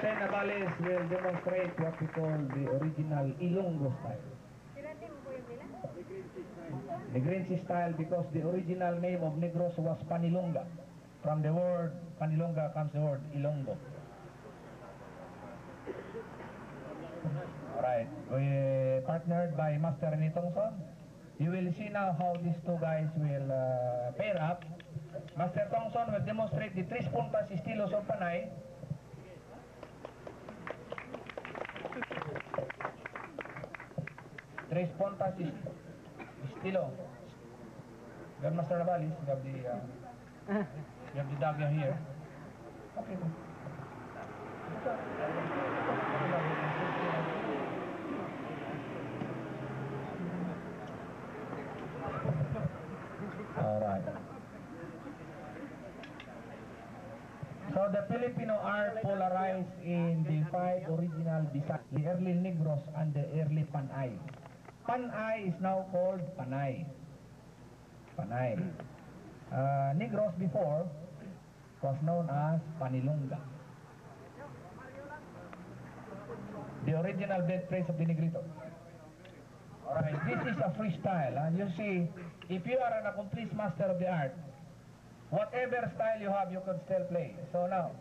Orte Navales will demonstrate what we call the original Ilonggo style. Negrense style because the original name of Negros was Panilonga. From the word Panilonga comes the word Ilonggo. Alright, we partnered by Master Rene Tongson. You will see now how these two guys will pair up. Master Tongson will demonstrate the tres puntas estilos of Panay. Tres puntas estilo. Master Navales, you have the dagger here. Okay. Alright. So the Filipino art polarized in the 5 original Bisaya, the early Negros and the early Panay. Panay is now called Panay. Panay. Negros before was known as Panilonga. The original birthplace of the Negrito. Alright, this is a freestyle. You see, if you are an accomplished master of the art, whatever style you have, you can still play. So now,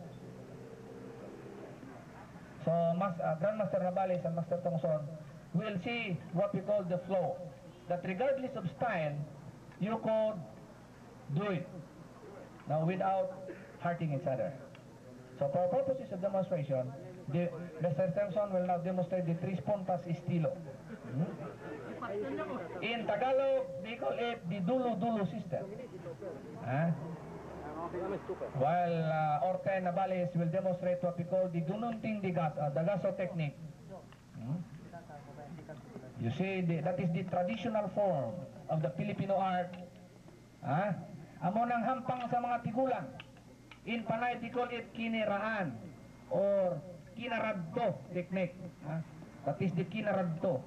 Grandmaster Navales and Master Tongson will see what we call the flow. That regardless of style, you could do it. Now without hurting each other. So for purposes of demonstration, Mr. Tongson will now demonstrate the tres puntas estilo. In Tagalog, we call it the dulo-dulo system. While Orte Navales will demonstrate what we call the dununting dagaso technique. You see, that is the traditional form of the Filipino art. Amo nang hampang sa mga tigulang. In Panay, we call it kiniraan or kinaradto technique. That is the kinaradto.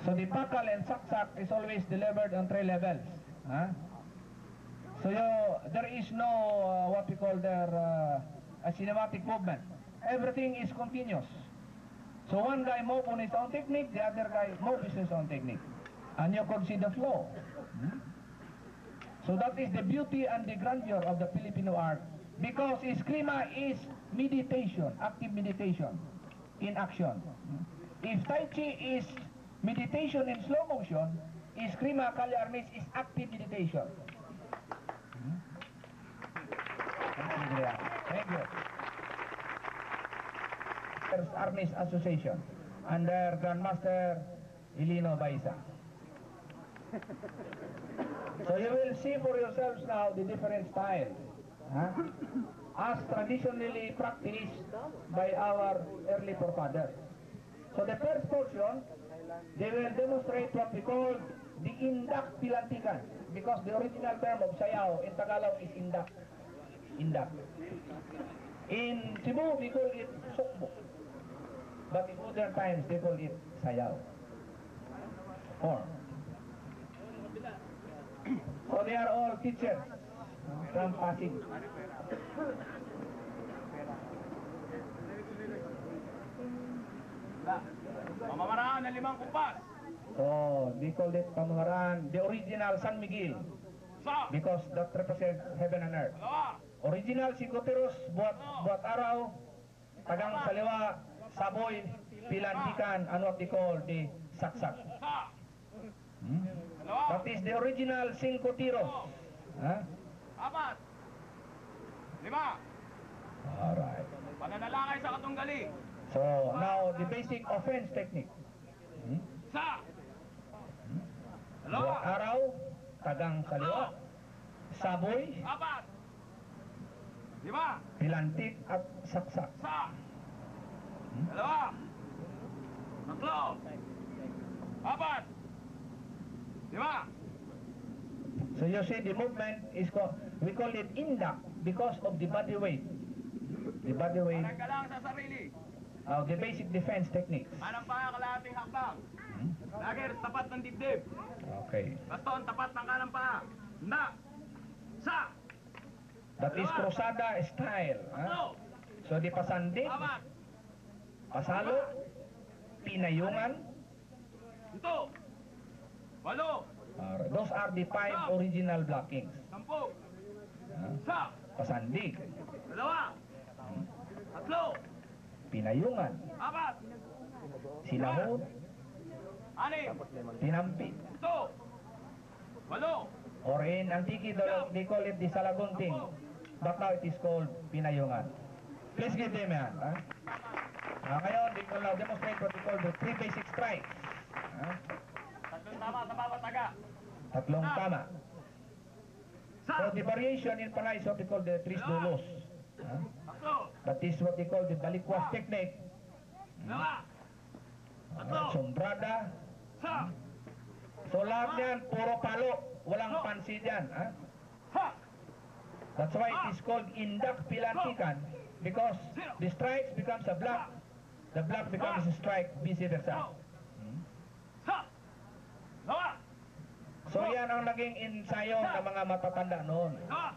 So the pakal and saksak is always delivered on 3 levels. So there is no what we call a cinematic movement. Everything is continuous. So one guy moves on his own technique, the other guy moves his own technique. And you could see the flow. So that is the beauty and the grandeur of the Filipino art. Because Eskrima is meditation, active meditation in action. If Tai Chi is meditation in slow motion, Eskrima Calle Arnis is active meditation. Thank you. Arnis Association under Grandmaster Ilino Baisa. So you will see for yourselves now the different styles as traditionally practiced by our early forefathers. So the first portion, they will demonstrate what we call the indak pilantikan, because the original term of sayaw in Tagalog is indak. Indak. In Cebu, we call it sukbo. But in modern times, they call it sayaw. Or, so they are all teachers from Pasig. Pamamaraan ng 5 kumpas. So, they call it pamamaraan, the original San Miguel. Because that represents heaven and earth. Original Sigoteros, buat araw, tagang saliwa, saboy, pilantikan, and what they call the saksak. That is the original Cinco Tiros. 4, 5. Alright. Pananalangay sa katunggali. So, now the basic offense technique. Buat araw, tagang kaliwa, saboy, 4, 5. pilantik at saksak. 2, 3, 4, 5. So you see the movement is called, we call it indak because of the body weight. The body weight Parang ka lang sa sarili. of the basic defense techniques. Anong kalahating hakbang? Lager, tapat ng dibdib. Okay. Baston, tapat ng kanang paa. Na. Sa. That is Cruzada style. So di pasandik, Apat. pasalo, pinayungan. Ito. Walo. Those are the 5 original blockings. 10. Ah, Isa. pasandik, Dalawa. Tatlo. pinayungan, Apat. sinahod, 6. tinampi. Ito. Walo. Or in Antique, they call it the salagunting. But now it is called pinayungan. Please give them yan. Ngayon, they will now demonstrate what we call the 3 basic strikes. Tatlong tama sa bawat taga. Tatlong tama. So Isa. the variation in Panay is what we call the tris dulos. Tatlo. That is what we call the balikwas technique. Dalawa. Sombrada. Isa. So lahat yan, puro palo. Walang pansi dyan. Isa. That's why it is called indak pilantikan. Because the strikes becomes a block. The block becomes a strike, vice versa. Isa. Dalawa. So yan ang naging ensayo ng mga matatanda noon. Dalawa.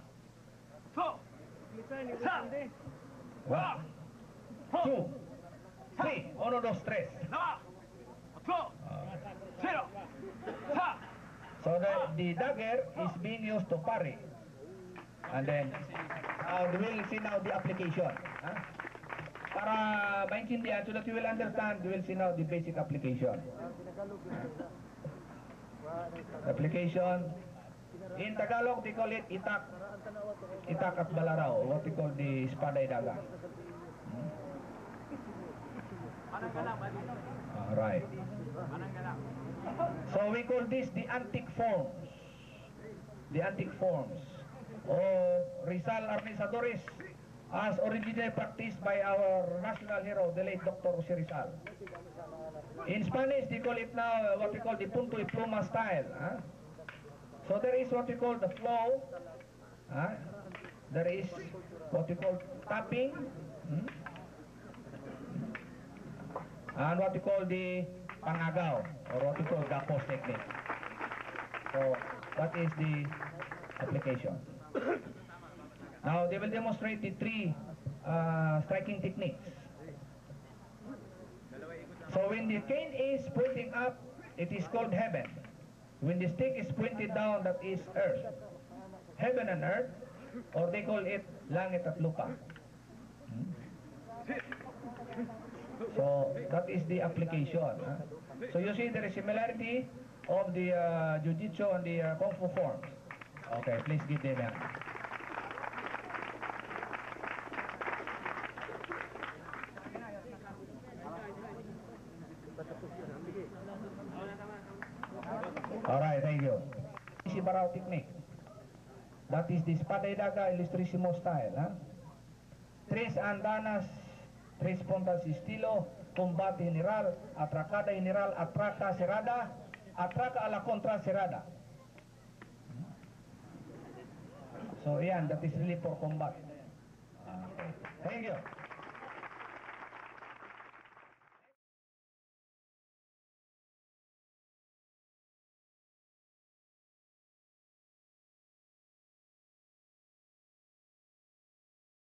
Ito. Isa. 1, 2, 3, 1, 2, 3. Dalawa. Tatlo. Zero. Isa. So the dagger is being used to parry. And then, we will see now the application. Para maintindihan, so that you will understand, we will see now the basic application. Application. In Tagalog, they call it itak. Itak at balaraw, what we call the espaday daga. Alright. So we call this the antique forms. The antique forms of Rizal Armisadores, as originally practiced by our national hero, the late Dr. Jose Rizal. In Spanish, they call it now what we call the punto y pluma style. So there is what we call the flow. There is what we call tapping. And what we call the pangagaw, or what we call gapos technique. So that is the application. Now they will demonstrate the 3 striking techniques. So when the cane is pointing up, it is called heaven. When the stick is pointed down, that is earth. Heaven and earth, or they call it langit at lupa. So that is the application. So you see there is similarity of the jiu-jitsu and the kung fu forms. Okay, please give them that. Alright, thank you. Sibarao technique. That is the espaday daga illustrissimo style. Tres andanas, tres puntas estilo, combate general, atracada general, atraca cerrada, atraca a la contra cerrada. So yan, that is really for combat.